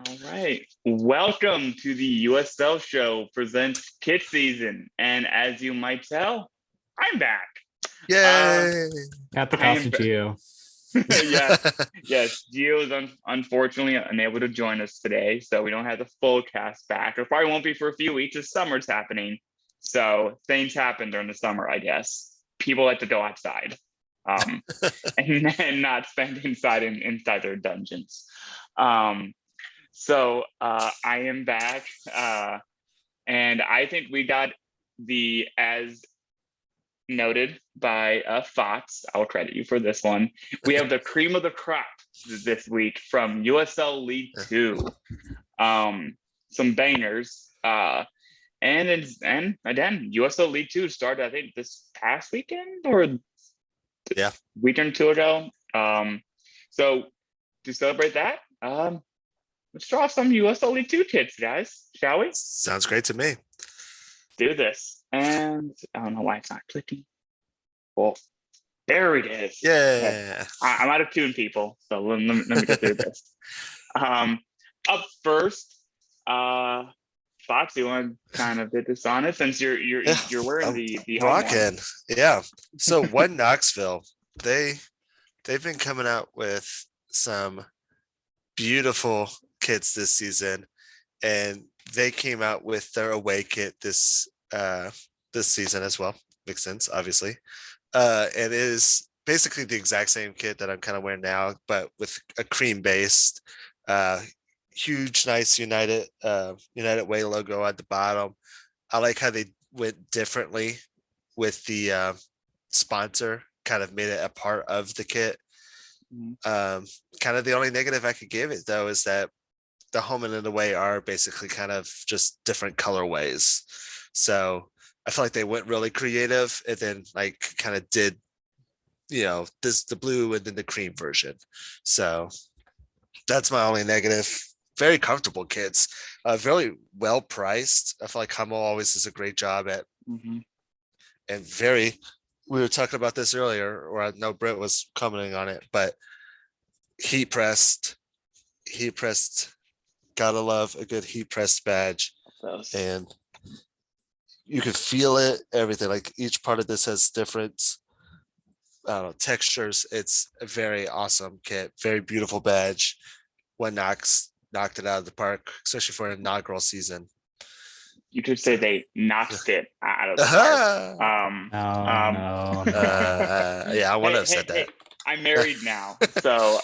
All right. Welcome to the USL show presents kit season. And as you might tell, I'm back. Uh, Yay! At the I cost am of Geo. yes, yes. Gio is unfortunately unable to join us today, so we don't have the full cast back. Or probably won't be for a few weeks as summer's happening. So things happen during the summer, I guess. People like to go outside. Um, and not spend inside their dungeons. Um, I am back, and I think we got the as noted by Fox. I'll credit you for this one. We have the cream of the crop this week from USL League Two. Some bangers. And again, USL League Two started I think this past weekend or Yeah, weekend or two ago. So to celebrate that, let's draw some USL League Two kits, guys. Shall we? sounds great to me. Do this. And I don't know why it's not clicking. Well, there it is. Okay. Yeah. I'm out of tune, people. So let me get through this. Up first, Fox, you want to kind of hit this on it since you're wearing I'm the home one. rocking. Yeah. So one Knoxville, they've been coming out with some beautiful kits this season, and they came out with their away kit this season as well. Makes sense, obviously. It is basically the exact same kit that I'm kind of wearing now, but with a cream based, huge, nice United Way logo at the bottom. I like how they went differently with the sponsor, kind of made it a part of the kit. Kind of the only negative I could give it though is that the home and the away are basically kind of just different colorways. So I feel like they went really creative and then like kind of did, the blue and then the cream version. So that's my only negative. Very comfortable kits, very well priced. I feel like Hummel always does a great job at, and we were talking about this earlier, or I know Brett was commenting on it, but heat pressed, gotta love a good heat pressed badge. And you can feel it, everything. Like each part of this has different textures. It's a very awesome kit, very beautiful badge. One knocked it out of the park, especially for an inaugural season. You could say they knocked it out of the park. Yeah, I wouldn't have said that. Hey, I'm married now, so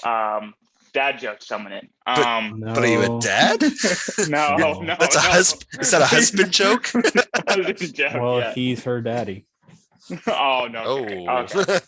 dad joke's coming in. But are you a dad? No. That's a husband. Is that a husband joke? Husband joke. Well, yeah. he's her daddy. Oh no. Oh. Okay.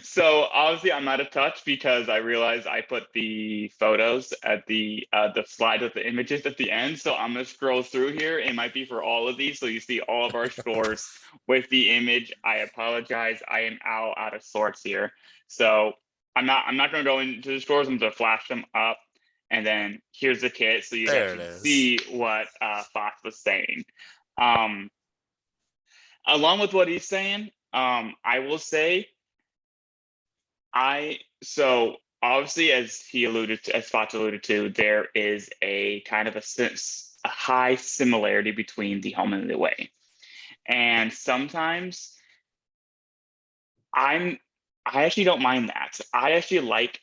So obviously I'm out of touch because I realized I put the photos at the slide with the images at the end. So I'm gonna scroll through here. It might be for all of these, so you see all of our scores with the image. I apologize. I am out of sorts here. So I'm not gonna go into the scores. I'm gonna flash them up, and then here's the kit, so you guys can see what Fox was saying. Along with what he's saying, I will say. So obviously, as Fox alluded to, there is a kind of a high similarity between the home and the away, and sometimes I actually don't mind that. I actually like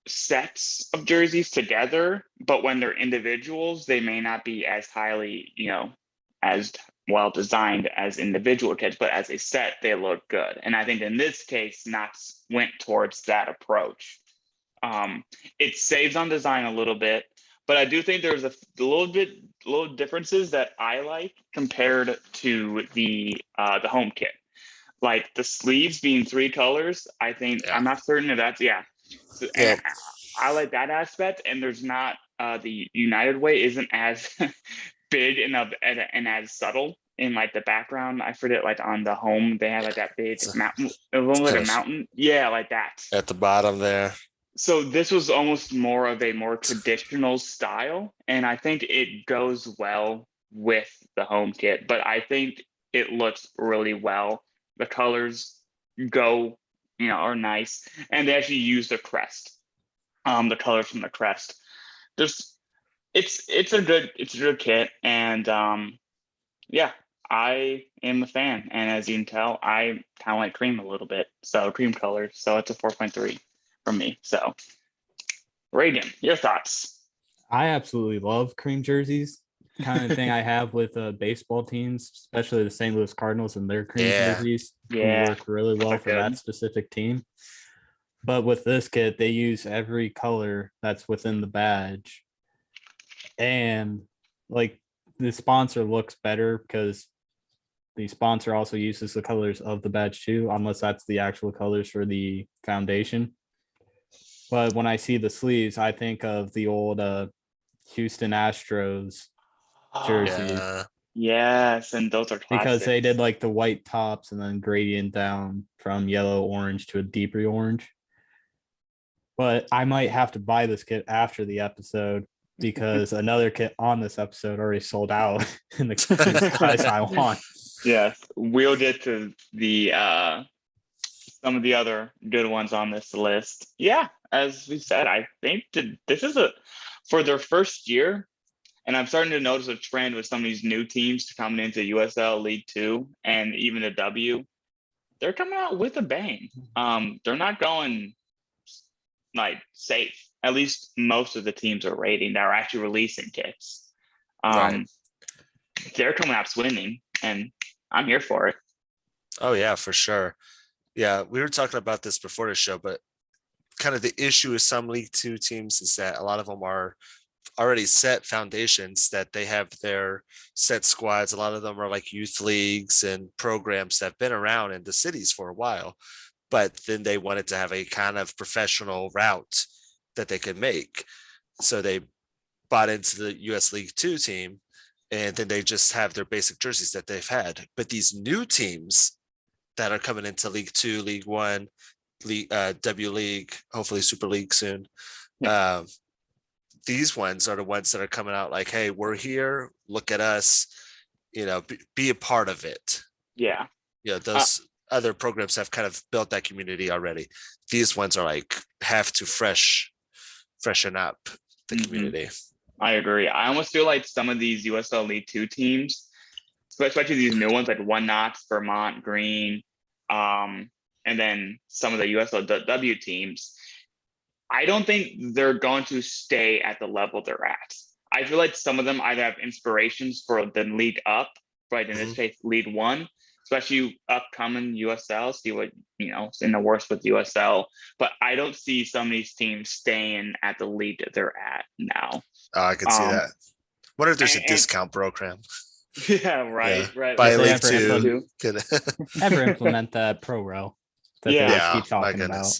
sets of jerseys together, but when they're individuals, they may not be as highly, as well designed as individual kits, but as a set, they look good. And I think in this case, Knox went towards that approach. It saves on design a little bit, but I do think there's a little differences that I like compared to the home kit. Like the sleeves being 3 colors, I think I'm not certain if that's So, and I like that aspect, and there's not the United Way isn't as big and as subtle in like the background. I forget, like on the home they have like that big mountain. It looks like a mountain, like that at the bottom there. So this was almost more of a more traditional style, and I think it goes well with the home kit. But I think it looks really well. The colors go are nice, and they actually use the crest, the colors from the crest. There's, it's a good kit, and yeah, I am a fan, and as you can tell, I kind of like cream a little bit, so cream colors. So it's a 4.3 from me. So Reagan, your thoughts? I absolutely love cream jerseys. Kind of thing I have with baseball teams, especially the St. Louis Cardinals and their cream jerseys, who work really well for that specific team. But with this kit, they use every color that's within the badge. And like the sponsor looks better because the sponsor also uses the colors of the badge too, unless that's the actual colors for the foundation. But when I see the sleeves, I think of the old Houston Astros jerseys. Yeah. Yes, and those are classics. Because they did like the white tops and then gradient down from yellow orange to a deeper orange. But I might have to buy this kit after the episode because another kit on this episode already sold out in the size I want. Yes, we'll get to the some of the other good ones on this list. Yeah, as we said, I think this is for their first year, and I'm starting to notice a trend with some of these new teams coming into USL League Two and even the W. They're coming out with a bang. They're not going like safe. At least most of the teams are rating. They're actually releasing kits. Right. They're coming out swinging, and I'm here for it. Oh yeah, for sure. Yeah, we were talking about this before the show, but kind of the issue with some League Two teams is that a lot of them are already set foundations, that they have their set squads. A lot of them are like youth leagues and programs that have been around in the cities for a while, but then they wanted to have a kind of professional route that they could make. So they bought into the US League Two team, and then they just have their basic jerseys that they've had. But these new teams that are coming into League Two, League One, League, W League, hopefully Super League soon. Yeah. These ones are the ones that are coming out like, hey, we're here. Look at us. Be a part of it. Yeah. Those other programs have kind of built that community already. These ones are like have to freshen up the community. I agree. I almost feel like some of these USL League Two teams, especially these new ones like One Knox, Vermont Green, and then some of the USLW teams, I don't think they're going to stay at the level they're at. I feel like some of them either have inspirations for the lead up, right? In this case, League One, especially upcoming USL, see what, is in the works with USL. But I don't see some of these teams staying at the league that they're at now. Oh, I can see that. What if there's a discount program? Yeah, right. Buy League Two. Ever implement that pro row that they just keep talking about?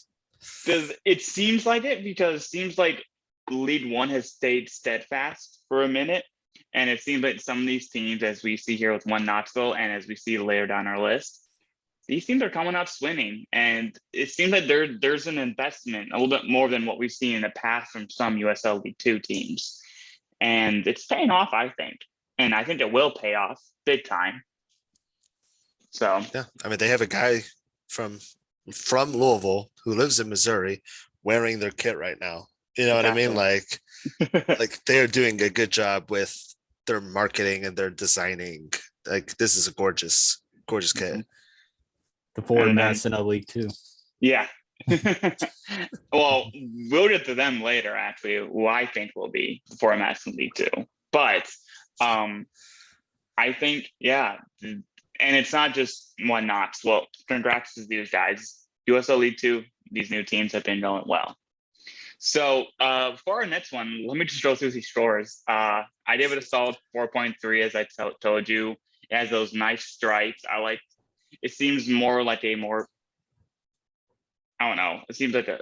Because it seems like it, because it seems like League One has stayed steadfast for a minute. And it seems like some of these teams, as we see here with One Knoxville, and as we see later down our list, these teams are coming out swinging. And it seems like there's an investment a little bit more than what we've seen in the past from some USL League Two teams. And it's paying off, I think. And I think it will pay off big time. So yeah, I mean, they have a guy from Louisville who lives in Missouri wearing their kit right now. You know what I mean? Like they're doing a good job with their marketing and their designing. Like this is a gorgeous kit. The forward mess in a League Two. Yeah. Well, we'll get to them later, actually, who I think will be the forward mess in League Two. But I think, yeah, and it's not just One Knox. Well, congrats to these guys. USL League Two, these new teams have been going well. So for our next one, let me just go through these scores. I gave it a solid 4.3, as I told you. It has those nice stripes. It seems more like I don't know. It seems like a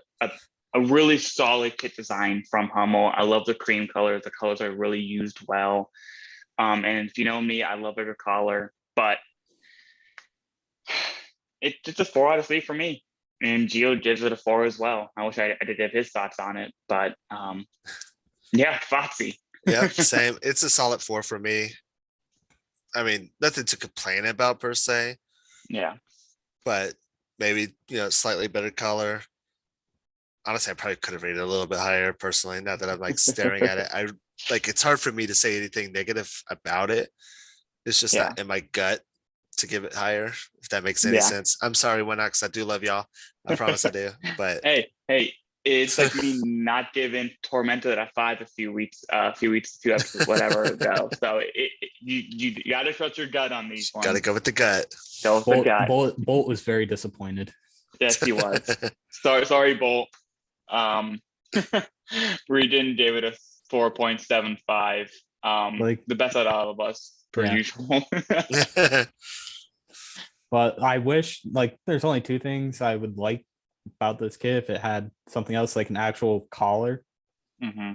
really solid kit design from Hummel. I love the cream colors. The colors are really used well. And if you know me, I love a good collar, but it's just a 4 out of 3 for me. And Gio gives it a 4 as well. I wish I did give his thoughts on it, but yeah, Foxy. Yeah, same. It's a solid 4 for me. I mean, nothing to complain about per se. Yeah. But maybe, slightly better color. Honestly, I probably could have rated it a little bit higher personally. Now that I'm like staring at it, it's hard for me to say anything negative about it. It's just Yeah. not in my gut to give it higher, if that makes any Yeah. sense. I'm sorry, Winox. I do love y'all. I promise I do. But Hey, it's like me not giving Tormented a 5 a few episodes, whatever ago. So you got to trust your gut on these ones. got to go with the gut. Go with the gut. Bolt was very disappointed. Yes, he was. Sorry, Bolt. Region gave it a 4.75. The best out of all of us, per usual. But I wish, there's only two things I would like about this kit: if it had something else like an actual collar,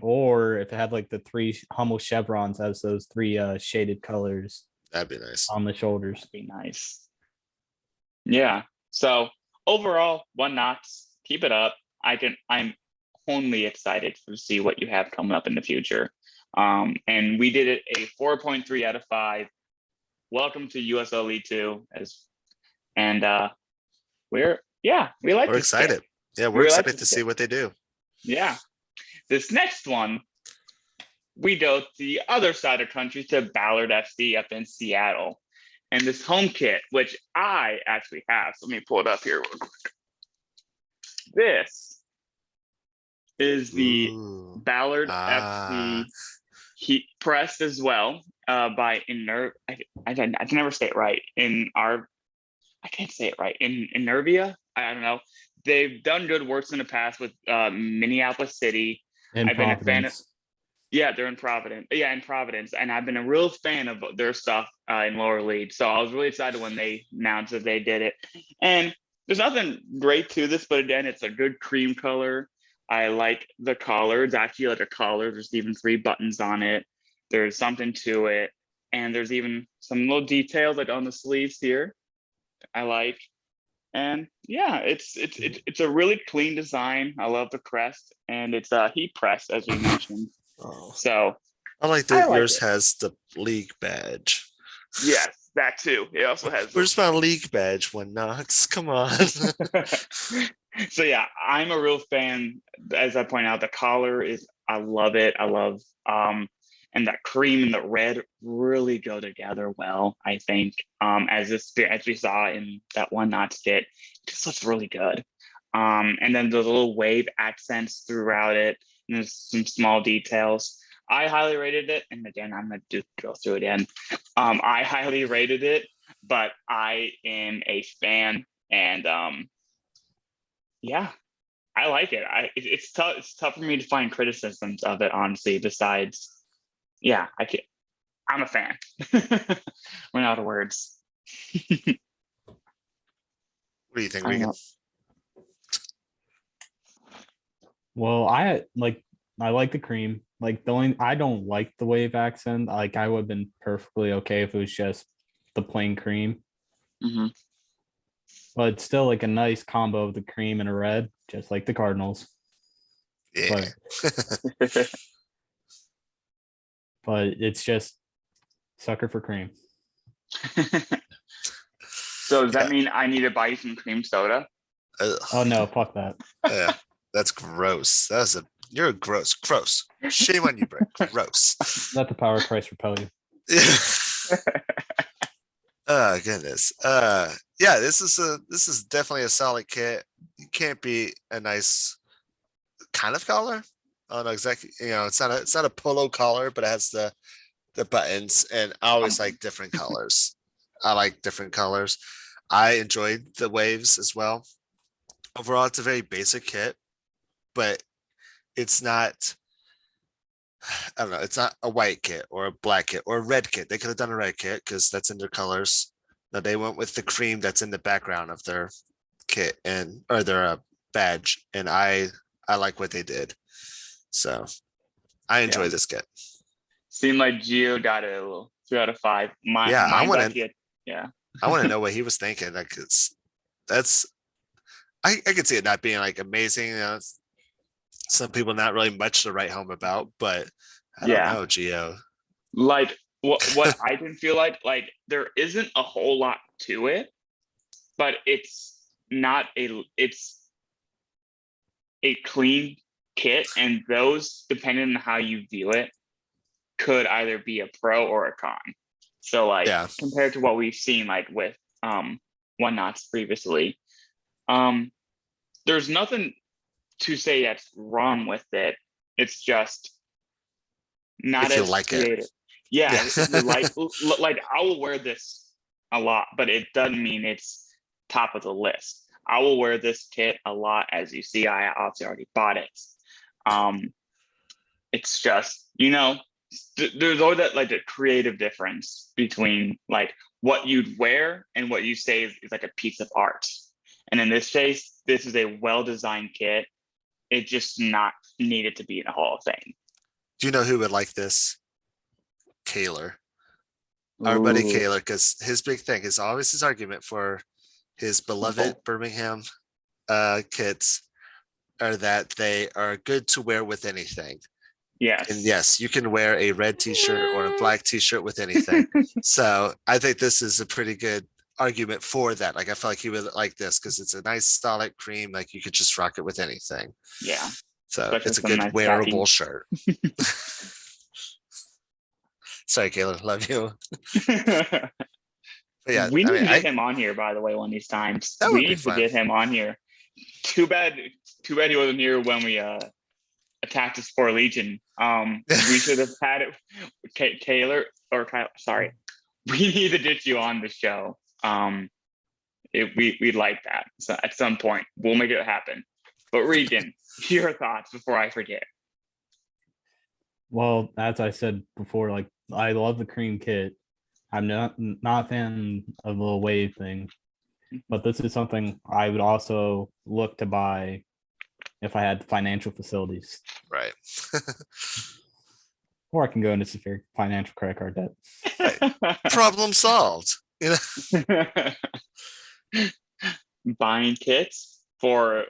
or if it had the 3 Hummel chevrons as those 3 shaded colors. That'd be nice on the shoulders. That'd be nice. Yeah. So overall, 1 Knox. Keep it up. I'm only excited to see what you have coming up in the future. And we did it a 4.3 out of 5. Welcome to USL League 2, we're excited. Yeah, we're excited to see what they do. Yeah. This next one, we go to the other side of the country to Ballard FC up in Seattle. And this home kit, which I actually have, so let me pull it up here real quick. This is the Ballard FC heat pressed as well by I can never say it right. I can't say it right. In Nervia, I don't know. They've done good works in the past with Minneapolis City. I've been a fan of. Yeah, they're in Providence. Yeah, in Providence, and I've been a real fan of their stuff in lower league. So I was really excited when they announced that they did it. And there's nothing great to this, but again, it's a good cream color. I like the collar. It's actually like a collar. There's even 3 buttons on it. There's something to it, and there's even some little details on the sleeves here. I like. And yeah, it's a really clean design. I love the crest, and it's a heat press, as we mentioned. So I like that yours has the league badge. Yes, that too. It also has. Where's my league badge, Knox? Come on. So yeah, I'm a real fan. As I point out, the collar I love it. I love and that cream and the red really go together well, I think. As we saw in that 1 Knox kit, it just looks really good. And then the little wave accents throughout it, and there's some small details. I highly rated it, and again, I'm gonna go through it again. I highly rated it, but I am a fan, and yeah, I like it. It's tough. It's tough for me to find criticisms of it, honestly. Besides, yeah, I'm a fan. Run out of words. What do you think, Regan? Well, I like the cream. I don't like the wave accent. I would have been perfectly okay if it was just the plain cream. But it's still a nice combo of the cream and a red, just like the Cardinals. Yeah. But it's just sucker for cream. So does that mean I need to buy you some cream soda? Oh no, fuck that. Yeah, that's gross. You're gross. Shame on you, Brett. Gross. Let the power of Christ repel you. Oh goodness. Yeah, this is definitely a solid kit. You can't beat a nice kind of collar. I don't know exactly. It's not a polo collar, but it has the buttons, and I always like different colors. I enjoyed the waves as well. Overall, it's a very basic kit, but it's not. I don't know. It's not a white kit or a black kit or a red kit. They could have done a red kit because that's in their colors. No, they went with the cream that's in the background of their kit or their badge, and I like what they did. So I enjoy this kit. Seemed like Gio got a little 3 out of 5. I want to to know what he was thinking. I could see it not being amazing. Some people not really much to write home about, but I don't know, Gio. What I didn't feel like there isn't a whole lot to it, but it's not it's a clean kit, and those, depending on how you view it, could either be a pro or a con. So like compared to what we've seen like with One Knots previously, there's nothing to say that's wrong with it. It's just not if you as like creative. it. Yeah, if you like I will wear this a lot, but it doesn't mean it's top of the list. I will wear this kit a lot. As you see, I obviously already bought it. It's just, there's always that like a creative difference between like what you'd wear and what you say is like a piece of art. And in this case, this is a well-designed kit. It just not needed to be in a Hall of Fame. Do you know who would like this? Kaler. Our buddy Kaler, because his big thing is always his argument for his beloved Birmingham kits are that they are good to wear with anything. Yes. And yes, you can wear a red t-shirt or a black t-shirt with anything. So I think this is a pretty good argument for that. Like I feel like he would like this because it's a nice solid cream. Like you could just rock it with anything. Yeah. So Especially it's a good nice wearable shirt. Sorry, Caleb, love you. But yeah, we need to get him on here, by the way, one of these times. That we would be need fun. to get him on here. Too bad he wasn't here when we attacked the Spore Legion. We should have had it. Taylor or Kyle, sorry. We need to get you on the show. We'd like that. So at some point, we'll make it happen. But Regan, your thoughts before I forget. Well, as I said before, like I love the cream kit. I'm not a fan of the wave thing, but this is something I would also look to buy if I had the financial facilities. Right. Or I can go into severe financial credit card debt. Right. Problem solved. You know? Buying kits for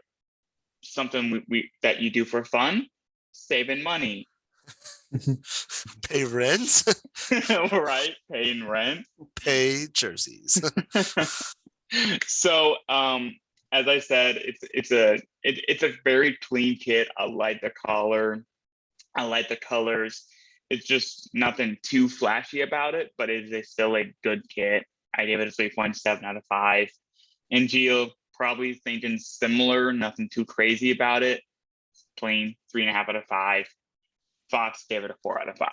something that you do for fun, saving money. Pay rent. Right, paying rent. Pay jerseys. So as I said, it's a very clean kit. I like the collar. I like the colors. It's just nothing too flashy about it, but it is still a good kit. I gave it a 3.7 out of 5. And Gio, probably thinking similar, nothing too crazy about it. Plain 3.5 out of 5. Fox gave it a 4 out of 5.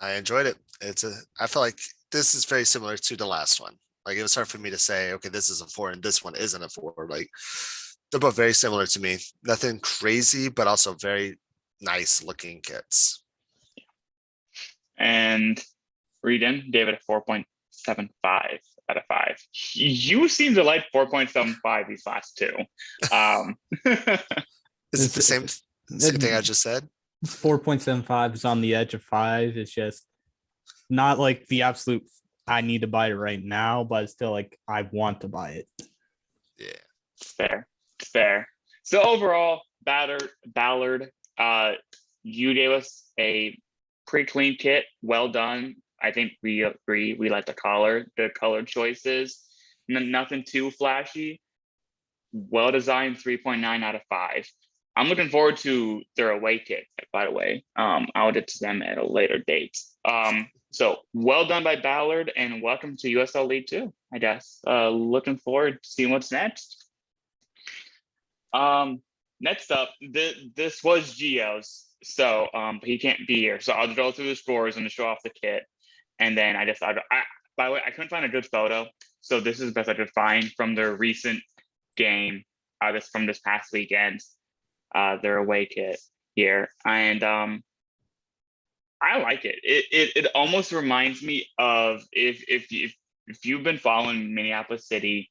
I enjoyed it. I feel like this is very similar to the last one. Like it was hard for me to say, okay, this is a 4 and this one isn't a 4. Like they're both very similar to me. Nothing crazy, but also very nice looking kits. And Regan gave it a 4.75 out of 5. You seem to like 4.75 these last two. Is it the same thing I just said? 4.75 is on the edge of 5. It's just not like the absolute I need to buy it right now, but it's still like I want to buy it. Yeah. Fair. So overall, Ballard, you gave us a pretty clean kit, well done. I think we agree. We like the color choices. Nothing too flashy. Well designed, 3.9 out of 5. I'm looking forward to their away kit, by the way. I'll get to them at a later date. So well done by Ballard, and welcome to USL League 2, I guess. Looking forward to seeing what's next. Next up, this was Gio's, so he can't be here. So I'll go through the scores and show off the kit. And then by the way, I couldn't find a good photo. So this is the best I could find from their recent game, from this past weekend. Their away kit here, and I like it. It almost reminds me of if you've been following Minneapolis City,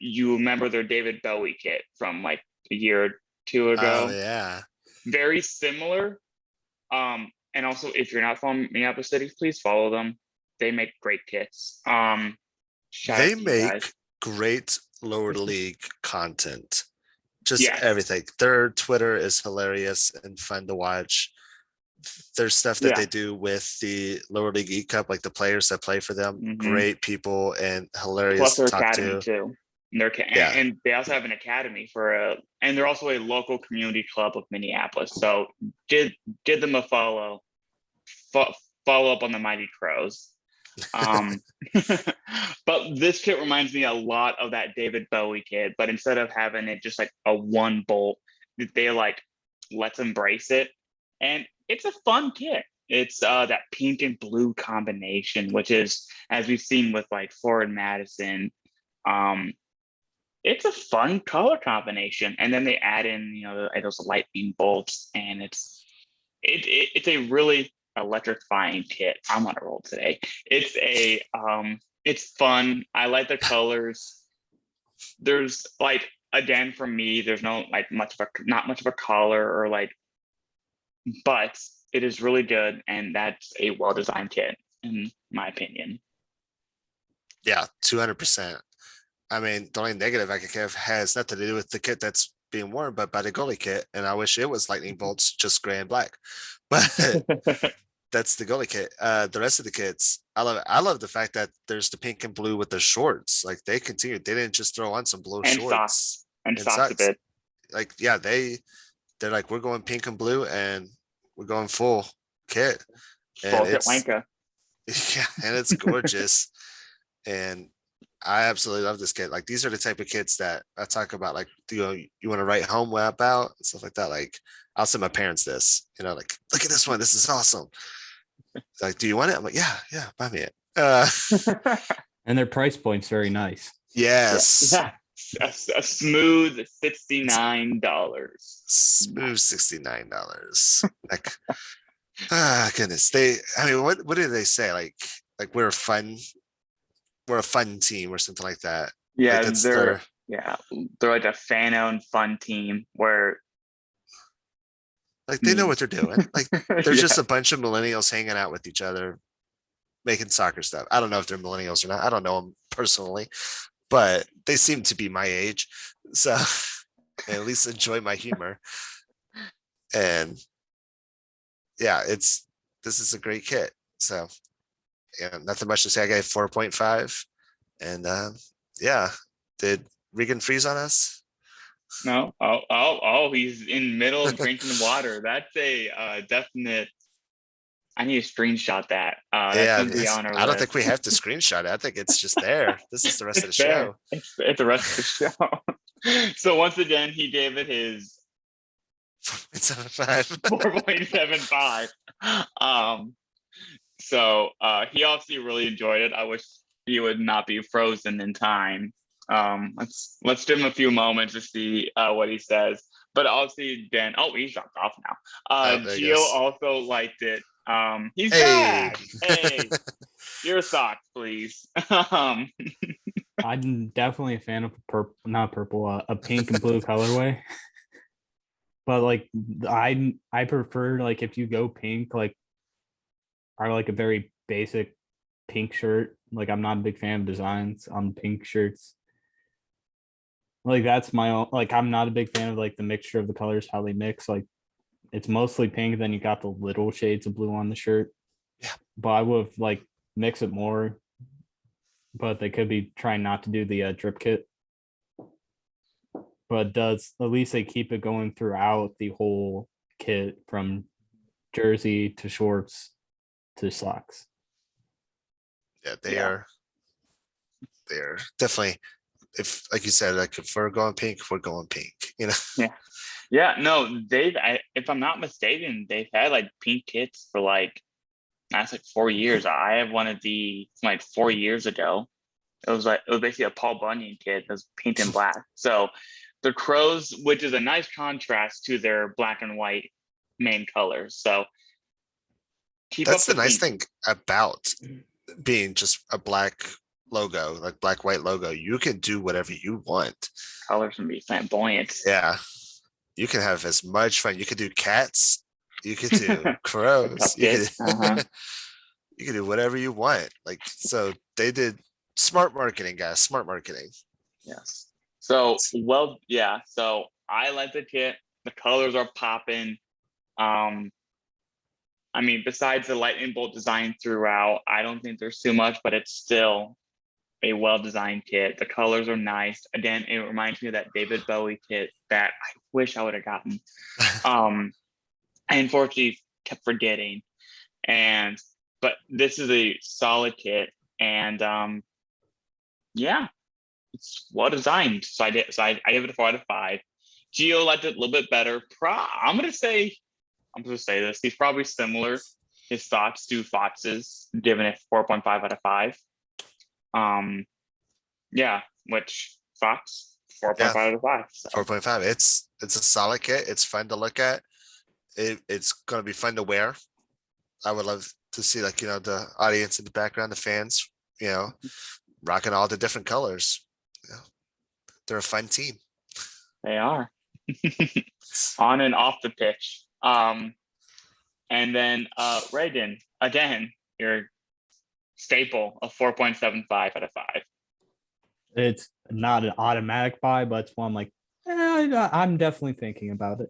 you remember their David Bowie kit from like a year or two ago. Oh yeah, very similar. And also, if you're not following Minneapolis City, please follow them. They make great kits. They make great lower league content. Just everything. Their Twitter is hilarious and fun to watch. There's stuff that they do with the lower league E Cup, like the players that play for them. Great people and hilarious Plus their to talk academy to. too. And they also have an academy and they're also a local community club of Minneapolis. So give them a follow. Follow up on the Mighty Crows. But this kit reminds me a lot of that David Bowie kit, but instead of having it just like a one bolt, they like, let's embrace it. And it's a fun kit. It's that pink and blue combination, which is, as we've seen with like Ford Madison, it's a fun color combination. And then they add in, those lightning bolts, and it's a really electrifying kit. I'm on a roll today. It's fun. I like the colors. There's like, again, for me, there's not much of a collar or like, but it is really good, and that's a well-designed kit in my opinion. Yeah, 200%. I mean, the only negative I could give has nothing to do with the kit that's being worn, but by the goalie kit, and I wish it was lightning bolts, just gray and black. But that's the goalie kit. The rest of the kits, I love it. I love the fact that there's the pink and blue with the shorts. Like they continued. They didn't just throw on some blue and shorts and socks a bit. Like, yeah, they're like, we're going pink and blue and we're going full kit. Full kit Wanka. Yeah, and it's gorgeous. And I absolutely love this kit. Like, these are the type of kits that I talk about. Like, you want to write home about and stuff like that. Like, I'll send my parents this, like, look at this one. This is awesome. Like, do you want it? I'm like, yeah, buy me it. And their price point's very nice. Yes. Yeah. A smooth $69. Smooth $69. Like, goodness. What did they say? Like we're a fun team or something like that. Yeah, like they're like a fan-owned fun team where like they know what they're doing. Like they're just a bunch of millennials hanging out with each other, making soccer stuff. I don't know if they're millennials or not. I don't know them personally, but they seem to be my age. So at least enjoy my humor. And yeah, this is a great kit. So yeah, nothing much to say. I gave 4.5. And yeah, did Regan freeze on us? No. Oh, he's in middle of drinking water. That's a definite. I need to screenshot that. Yeah, I don't think we have to screenshot it. I think it's just there. This is the rest of the show. It's the rest of the show. So once again, he gave it his 4.75. So he obviously really enjoyed it. I wish he would not be frozen in time. Let's give him a few moments to see what he says. But obviously, Dan. Oh, he's dropped off now. Gio also liked it. He's back. Hey, your socks, please. I'm definitely a fan of a pink and blue colorway. But like, I prefer, like, if you go pink, like, are like a very basic pink shirt. Like, I'm not a big fan of designs on pink shirts. Like, that's my own. Like, I'm not a big fan of like the mixture of the colors, how they mix. Like, it's mostly pink, then you got the little shades of blue on the shirt. Yeah. But I would like mix it more. But they could be trying not to do the drip kit. But at least they keep it going throughout the whole kit, from jersey to shorts to socks. Yeah, they are definitely, if like you said, like if we're going pink, we're going pink, Yeah, no, if I'm not mistaken, they've had like pink kits for like, that's like 4 years. I have one of the, like 4 years ago. It was basically a Paul Bunyan kit. It was pink and black. So the Crows, which is a nice contrast to their black and white main colors. So that's the nice thing about being just a black logo, like black white logo. You can do whatever you want. Colors can be flamboyant. Yeah, you can have as much fun. You could do cats. You could do crows. You could do whatever you want. Like, so they did smart marketing, guys. Smart marketing. Yes. So So I like the kit. The colors are popping. I mean, besides the lightning bolt design throughout, I don't think there's too much, but it's still a well-designed kit. The colors are nice. Again, it reminds me of that David Bowie kit that I wish I would have gotten. I unfortunately kept forgetting. But this is a solid kit, and yeah, it's well designed. So I give it a 4 out of 5. Geo liked it a little bit better. I'm gonna say this. He's probably similar. His thoughts to Fox's, giving it 4.5 out of 5. Yeah, which Fox 4.5 out of 5. So. 4.5. It's a solid kit. It's fun to look at. It's gonna be fun to wear. I would love to see, like, the audience in the background, the fans, rocking all the different colors. They're a fun team. They are. On and off the pitch. And then Reagan, again, your staple of 4.75 out of 5. It's not an automatic buy, but it's one I'm like, I'm definitely thinking about it.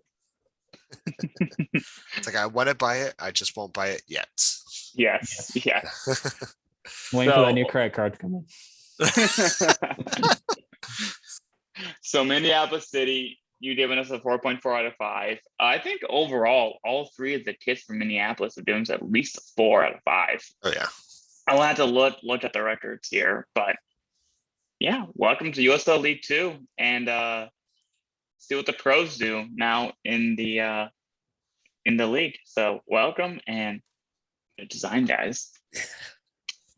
It's like, I want to buy it, I just won't buy it yet. Yes. Waiting for that new credit card to come in. So Minneapolis City, you giving us a 4.4 out of 5. I think overall, all three of the kits from Minneapolis are doing at least a 4 out of 5. Oh yeah. I'll have to look at the records here, but yeah, welcome to USL League 2, and see what the pros do now in the league. So welcome, and good design, guys.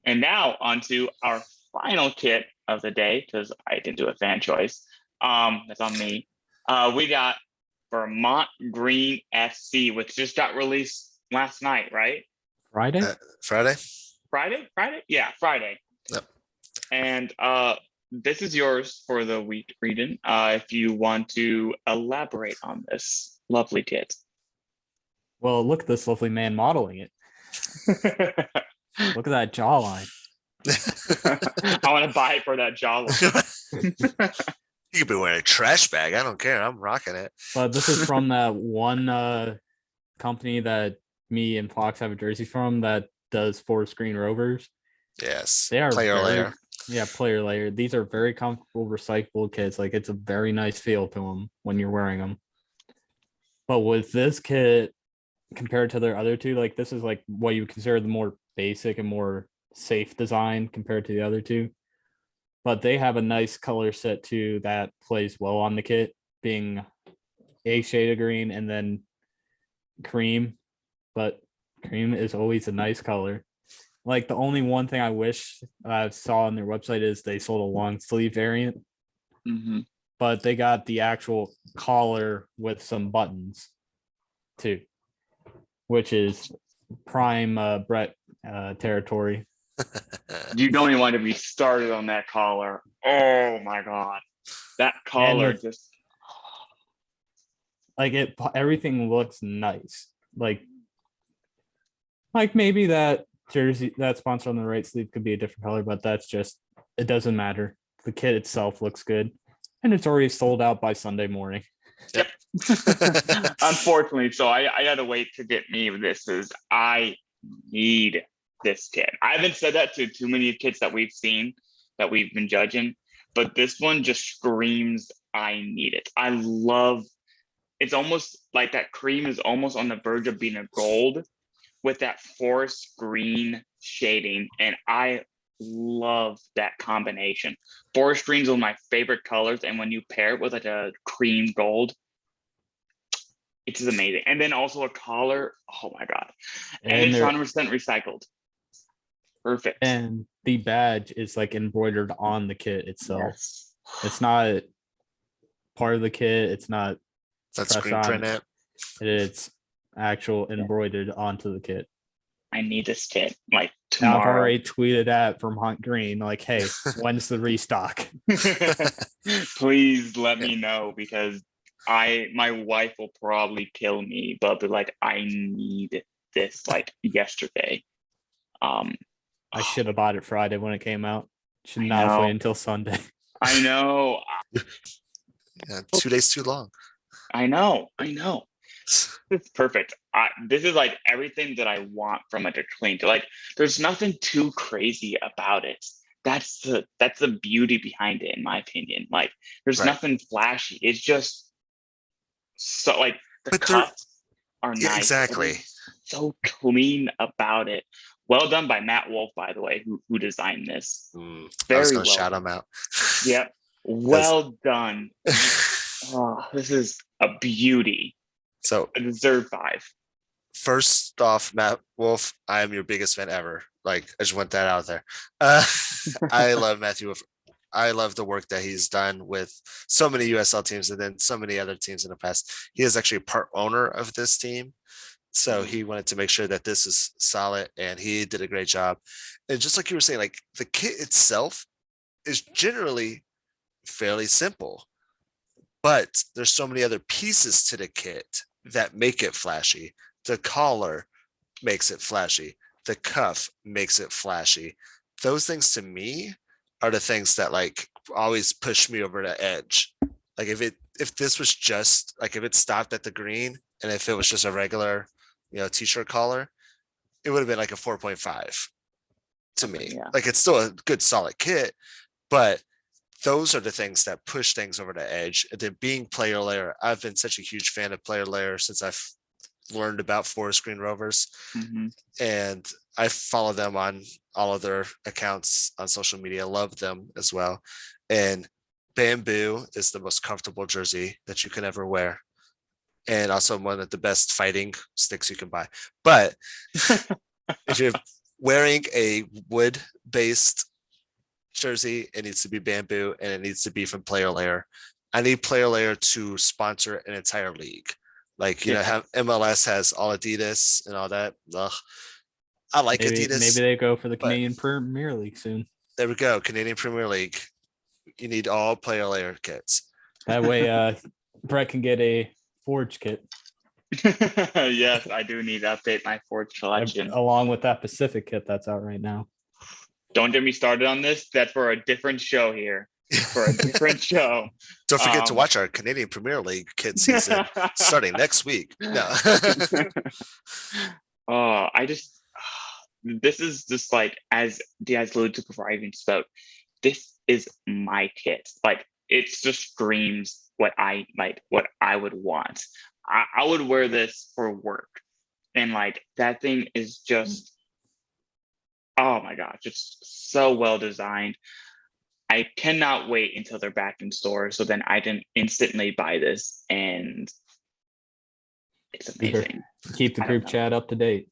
And now on to our final kit of the day, because I didn't do a fan choice. That's on me. We got Vermont Green FC, which just got released last night, right? Friday? Friday? Yeah, Friday. Yep. And this is yours for the week, Reedon, if you want to elaborate on this lovely kit. Well, look at this lovely man modeling it. Look at that jawline. I want to buy it for that jawline. You could be wearing a trash bag. I don't care. I'm rocking it. But this is from that one company that me and Fox have a jersey from that does Forest Green Rovers. Yes. They are player layer. Yeah, player layer. These are very comfortable, recyclable kits. Like, it's a very nice feel to them when you're wearing them. But with this kit, compared to their other two, like, this is like what you would consider the more basic and more safe design compared to the other two. But they have a nice color set too that plays well on the kit, being a shade of green and then cream. But cream is always a nice color. Like, the only one thing I wish I saw on their website is they sold a long sleeve variant. Mm-hmm. But they got the actual collar with some buttons too, which is prime Brett territory. You don't even want to be started on that collar. Oh my god, that collar just like it. Everything looks nice. Like maybe that jersey, that sponsor on the right sleeve could be a different color, but that's just, it doesn't matter. The kit itself looks good, and it's already sold out by Sunday morning. Yep. Unfortunately, so I had to wait to get me this. Is I need this kit. I haven't said that to too many kits that we've seen that we've been judging, but this one just screams I need it. I love, it's almost like that cream is almost on the verge of being a gold with that forest green shading, and I love that combination. Forest green is one of my favorite colors, and when you pair it with like a cream gold, it's just amazing. And then also a collar, oh my god, and it's 100% recycled. Perfect. And the badge is like embroidered on the kit itself. Yes. It's not part of the kit. It's not screen print it. It's actual embroidered onto the kit. I need this kit like tomorrow. Now, I've already tweeted at Vermont Green, like, hey, when's the restock? Please let me know, because my wife will probably kill me, but be like, I need this like yesterday. I should have bought it Friday when it came out. Should not have waited until Sunday. I know. Yeah, 2 days too long. I know. It's perfect. This is like everything that I want from a clean. Like, there's nothing too crazy about it that's the beauty behind it, in my opinion. Like, there's Right. nothing flashy. It's just so like the But they're- cuts are Yeah, nice. exactly. Everything's so clean about it. Well done by Matt Wolf, by the way, who designed this. I was Very gonna well shout done. him out. Yep. Well done. Oh, this is a beauty. So A deserved 5. first off, Matt Wolf, I am your biggest fan ever. Like, I just want that out there. I love Matthew Wolf. I love the work that he's done with so many USL teams and then so many other teams in the past. He is actually part owner of this team. So he wanted to make sure that this is solid, and he did a great job. And just like you were saying, like, the kit itself is generally fairly simple, but there's so many other pieces to the kit that make it flashy. The collar makes it flashy. The cuff makes it flashy. Those things to me are the things that like always push me over the edge. Like if this was just like, if it stopped at the green and if it was just a regular, t-shirt collar, it would have been like a 4.5 to me. Yeah. Like, it's still a good solid kit, but those are the things that push things over the edge. And then being player layer, I've been such a huge fan of player layer since I've learned about Forest Green Rovers. And I follow them on all of their accounts on social media. Love them as well. And bamboo is the most comfortable jersey that you can ever wear, and also one of the best fighting sticks you can buy. But if you're wearing a wood-based jersey, it needs to be bamboo, and it needs to be from Player Layer. I need Player Layer to sponsor an entire league. Like, have MLS has all Adidas and all that. Ugh. I like Adidas. Maybe they go for the Canadian Premier League soon. There we go. Canadian Premier League. You need all Player Layer kits. That way, Brett can get a Forge kit. Yes, I do need to update my Forge collection. Along with that Pacific kit that's out right now. Don't get me started on this. That's for a different show here. For a different show. Don't forget to watch our Canadian Premier League kit season starting next week. No. This is just like, as Diaz alluded to before I even spoke, this is my kit. Like, it just screams what I would want. I would wear this for work. And like, that thing is just, oh my gosh, it's so well designed. I cannot wait until they're back in store, so then I can instantly buy this, and it's amazing. Keep the group chat up to date.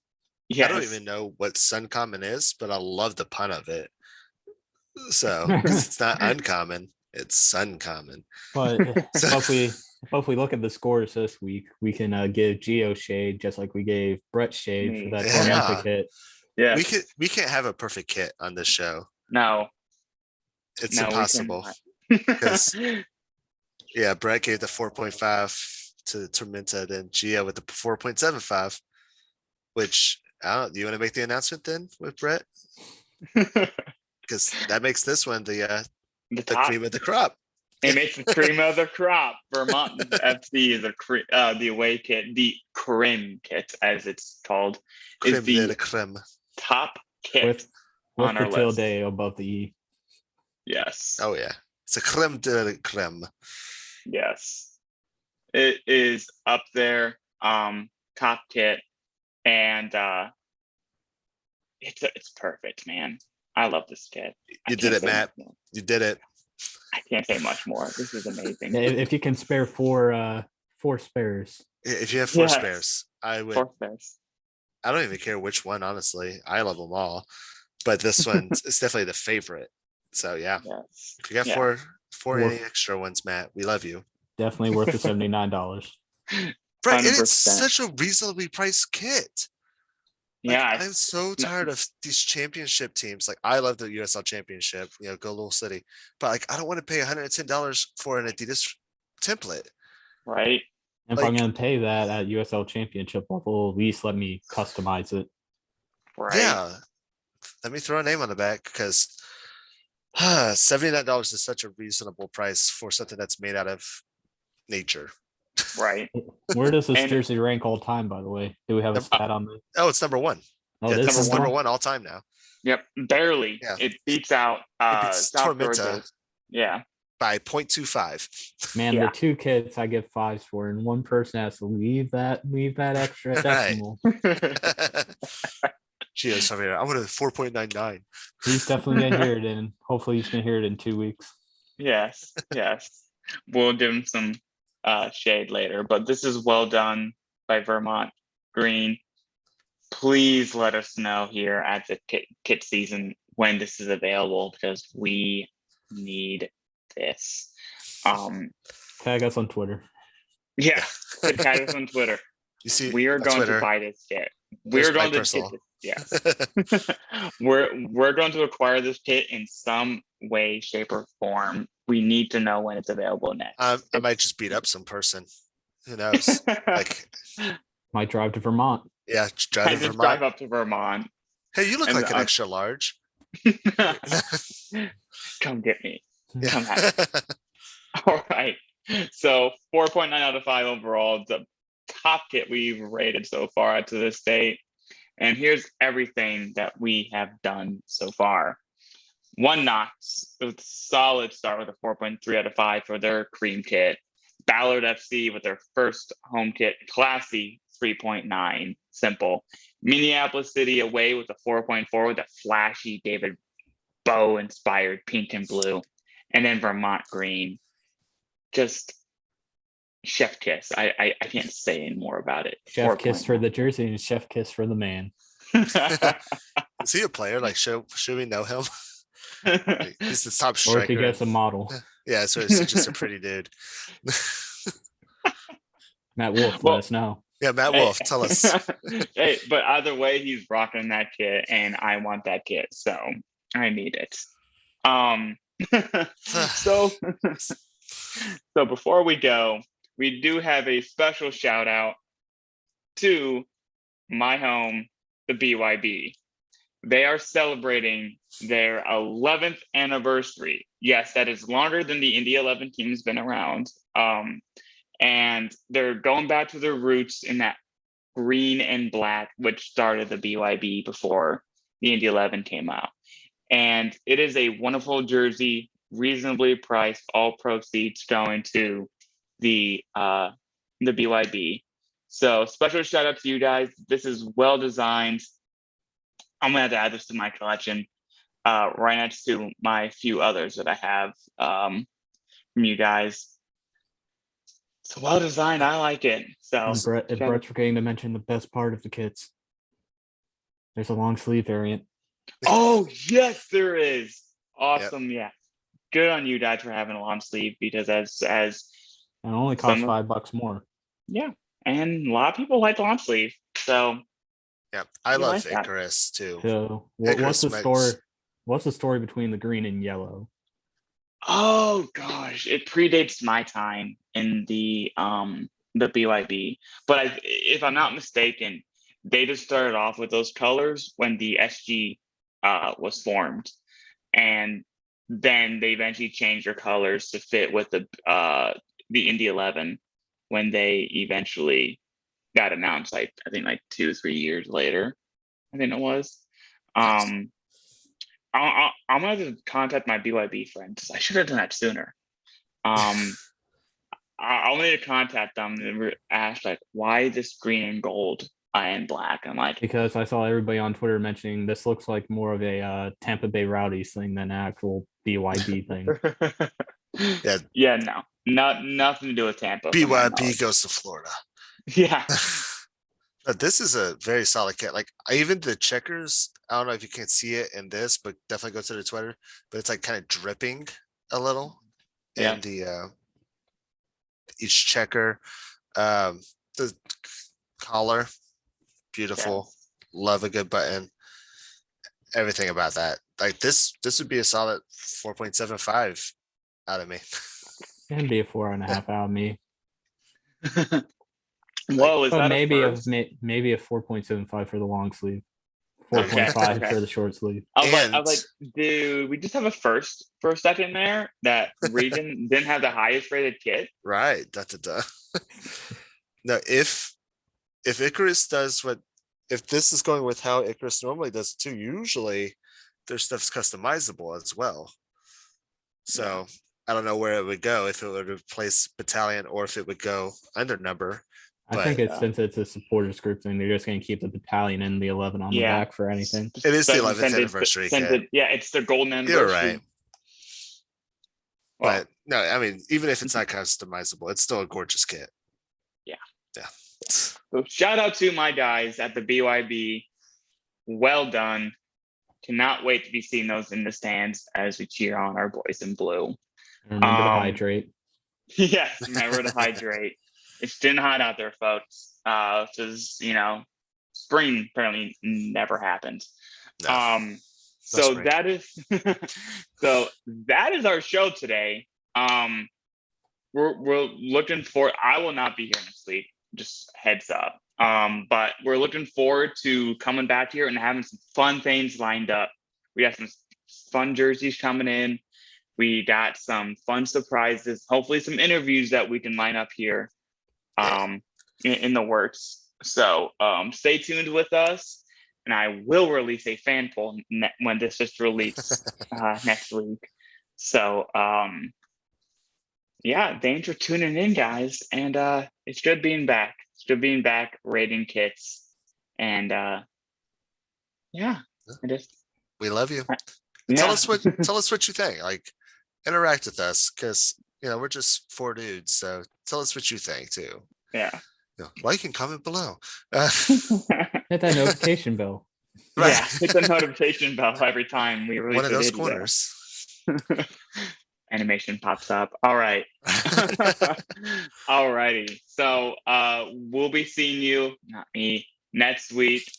Yes. I don't even know what Suncommon is, but I love the pun of it. So it's not uncommon, it's Suncommon. But if we look at the scores this week, we can give Geo shade just like we gave Brett shade for that Tormenta kit. Yeah, we can't have a perfect kit on this show. No, it's impossible. Because Brett gave the 4.5 to Tormenta, then Geo with the 4.75, which do you want to make the announcement then with Brett? Because that makes this one the cream of the crop. It makes the cream of the crop. Vermont FC is the away kit, the creme kit as it's called, Creme is the creme. top kit with on our the tilde list. above the E. Yes. Oh yeah, it's a creme de la creme. Yes, it is up there. Top kit, and it's perfect, man. I love this kit. You did it, Matt. You did it. I can't say much more. This is amazing. If you can spare four spares. If you have four spares, I would. 4 spares. I don't even care which one, honestly. I love them all, but this one is definitely the favorite. So yeah, yes. If you got four any extra ones, Matt, we love you. Definitely worth the $79. Right, and it's such a reasonably priced kit. Like, Yeah, I'm so tired of these championship teams. Like, I love the USL Championship, go Little City, but like, I don't want to pay $110 for an Adidas template. Right. And if I'm going to pay that at USL Championship level, at least let me customize it. Right. Yeah, let me throw a name on the back, because $79 is such a reasonable price for something that's made out of nature. Right. Where does this jersey rank all time, by the way? Do we have a stat on this? Oh, it's number 1. Oh, Yeah, this this is is number one. one all time now. Yep, barely. Yeah. It beats out It beats South Tormenta Georgia's. Yeah. by 0.25. Man, Yeah. the two kits I give 5s for, and one person has to leave that extra Right. decimal. Gio's something. I want a 4.99. He's definitely gonna hear it, and hopefully he's gonna hear it in 2 weeks. Yes. We'll give him some shade later, but this is well done by Vermont Green. Please let us know here at the kit season when this is available, because we need this. Tag us on Twitter. Yeah, tag us on Twitter. You see, We are going Twitter, to buy this kit. there's We're my going to personal. get this. Yes. we're going to acquire this kit in some way, shape, or form. We need to know when it's available next. I might just beat up some person. Who knows? Like, Might drive to Vermont. yeah, drive I to just Vermont. drive up to Vermont. Hey, you look and like an extra large. Come get me. Yeah. Come have it. All right. So 4.9 out of 5 overall. The top kit we've rated so far to this date. And here's everything that we have done so far. One Knox with solid start with a 4.3 out of 5 for their cream kit. Ballard FC with their first home kit, classy 3.9, simple. Minneapolis City away with a 4.4 with a flashy David Bowie inspired pink and blue. And then Vermont Green, just chef kiss. I can't say any more about it. Chef kiss for the jersey and chef kiss for the man. Is he a player? Like, should we know him? Like, he's the top Or striker. to guess a model. Yeah, so he's just a pretty dude. Matt Wolf, Well, let us know. Yeah, Matt Wolf, tell us. Hey, but either way, he's rocking that kit, and I want that kit, so I need it. So before we go, we do have a special shout out to my home, the BYB. They are celebrating their 11th anniversary. Yes, that is longer than the Indy 11 team's been around. And they're going back to their roots in that green and black, which started the BYB before the Indy 11 came out. And it is a wonderful jersey, reasonably priced, all proceeds going to the BYB. So special shout out to you guys. This is well designed. I'm gonna have to add this to my collection, right next to my few others that I have from you guys. It's well designed. I like it. So Brett's forgetting to mention the best part of the kits. There's a long sleeve variant. Oh yes, there is. Awesome. Yep. Yeah. Good on you guys for having a long sleeve, because as and it only costs $5 more. Yeah, and a lot of people like long sleeve. So yeah, I love Icarus too. So what's the story between the green and yellow? Oh gosh, it predates my time in the BYB. But if I'm not mistaken, they just started off with those colors when the SG was formed, and then they eventually changed their colors to fit with the Indy 11 when they eventually got announced. I think 2-3 years later, I think it was. I'm gonna have to contact my BYB friends. I should have done that sooner. I'll need to contact them and ask why this green and gold and black. I'm like, because I saw everybody on Twitter mentioning this looks like more of a Tampa Bay Rowdies thing than an actual BYB thing. Yeah, no, nothing to do with Tampa. BYB goes to Florida. Yeah. But this is a very solid kit. Like, even the checkers, I don't know if you can see it in this, but definitely go to the Twitter. But it's like kind of dripping a little in the each checker. The collar, beautiful. Love a good button. Everything about that. Like, this would be a solid 4.75 out of me. It's gonna be a 4.5 out of me. Whoa, is that maybe a 4.75 for the long sleeve, 4.5 for the short sleeve. I was like, dude, we just have a first for a second there. That region didn't have the highest rated kit. Right. That's a duh. No, if Icarus does what if this is going with how Icarus normally does it too, usually their stuff's customizable as well. So I don't know where it would go, if it would replace battalion or if it would go under number. I think it's since it's a supporters group thing, they're just going to keep the battalion and the 11 on the back for anything. It is the 11th anniversary kit. It's the golden anniversary. You're right. Well, But no, I mean, even if it's not customizable, it's still a gorgeous kit. Yeah. Yeah. So shout out to my guys at the BYB. Well done. Cannot wait to be seeing those in the stands as we cheer on our boys in blue. Remember to hydrate. Yes, remember to hydrate. It's been hot out there, folks. Because spring apparently never happened. No. So that is our show today. We're looking for. I will not be here next week. Just heads up. But we're looking forward to coming back here and having some fun things lined up. We got some fun jerseys coming in. We got some fun surprises. Hopefully, some interviews that we can line up here. In the works. So stay tuned with us. And I will release a fan poll when this is released next week. So, thanks for tuning in, guys. And it's good being back. It's good being back, rating kits. And we love you. Tell us what you think. Like, interact with us, because we're just 4 dudes. So tell us what you think too. Yeah. Like and comment below. Hit that notification bell. Right. Yeah, hit the notification bell every time we release one of those video. corners. Animation pops up. All right. All righty. So we'll be seeing you, not me, next week.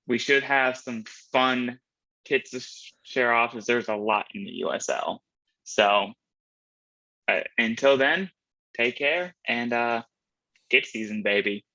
We should have some fun kits to share off, as there's a lot in the USL. So until then, take care and kit season, baby.